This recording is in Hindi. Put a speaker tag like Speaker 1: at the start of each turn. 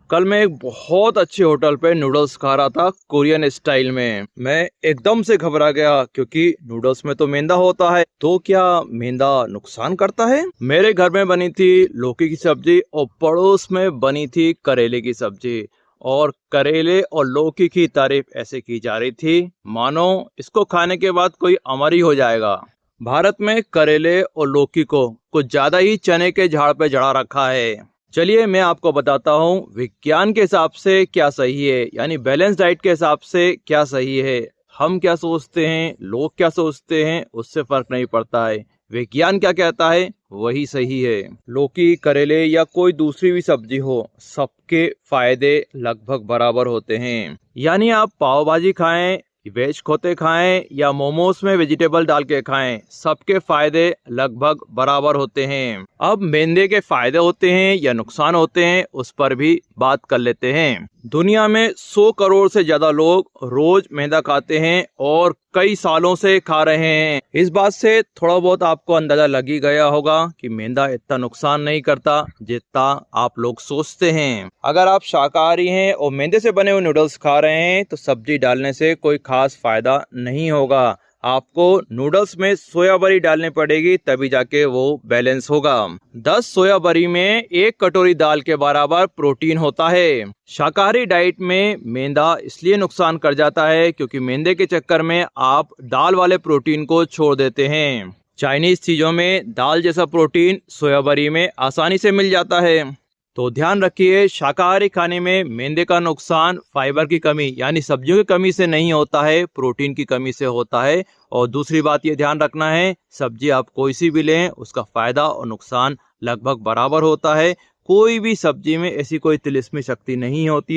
Speaker 1: कल मैं एक बहुत अच्छे होटल पे नूडल्स खा रहा था कोरियन स्टाइल में। मैं एकदम से घबरा गया क्योंकि नूडल्स में तो मैदा होता है। तो क्या मैदा नुकसान करता है? मेरे घर में बनी थी लौकी की सब्जी और पड़ोस में बनी थी करेले की सब्जी। और करेले और लौकी की तारीफ ऐसे की जा रही थी मानो इसको खाने के बाद कोई अमर ही हो जाएगा। भारत में करेले और लौकी को कुछ ज्यादा ही चने के झाड़ पे जड़ा रखा है। चलिए मैं आपको बताता हूँ विज्ञान के हिसाब से क्या सही है, यानी बैलेंस डाइट के हिसाब से क्या सही है। हम क्या सोचते हैं, लोग क्या सोचते हैं, उससे फर्क नहीं पड़ता है। विज्ञान क्या कहता है वही सही है। लौकी, करेले या कोई दूसरी भी सब्जी हो, सबके फायदे लगभग बराबर होते हैं। यानी आप पाव भाजी खाएं, वेज खोते खाएं या मोमोज में वेजिटेबल डाल के खाएं, सबके फायदे लगभग बराबर होते हैं। अब मैदे के फायदे होते हैं या नुकसान होते हैं, उस पर भी बात कर लेते हैं। दुनिया में 100 करोड़ से ज्यादा लोग रोज मैदा खाते हैं और कई सालों से खा रहे हैं। इस बात से थोड़ा बहुत आपको अंदाजा लग ही गया होगा कि मैदा इतना नुकसान नहीं करता जितना आप लोग सोचते हैं। अगर आप शाकाहारी हैं और मैदे से बने हुए नूडल्स खा रहे हैं तो सब्जी डालने से कोई खास फायदा नहीं होगा। आपको नूडल्स में सोया बरी डालनी पड़ेगी, तभी जाके वो बैलेंस होगा। 10 सोया बरी में 1 कटोरी दाल के बराबर प्रोटीन होता है। शाकाहारी डाइट में मैदा इसलिए नुकसान कर जाता है क्योंकि मैदे के चक्कर में आप दाल वाले प्रोटीन को छोड़ देते हैं। चाइनीज चीजों में दाल जैसा प्रोटीन सोया बरी में आसानी से मिल जाता है। तो ध्यान रखिए, शाकाहारी खाने में मैदे का नुकसान फाइबर की कमी यानी सब्जियों की कमी से नहीं होता है, प्रोटीन की कमी से होता है। और दूसरी बात ये ध्यान रखना है, सब्जी आप कोई सी भी लें उसका फायदा और नुकसान लगभग बराबर होता है। कोई भी सब्जी में ऐसी कोई तिलिस्मी शक्ति नहीं होती।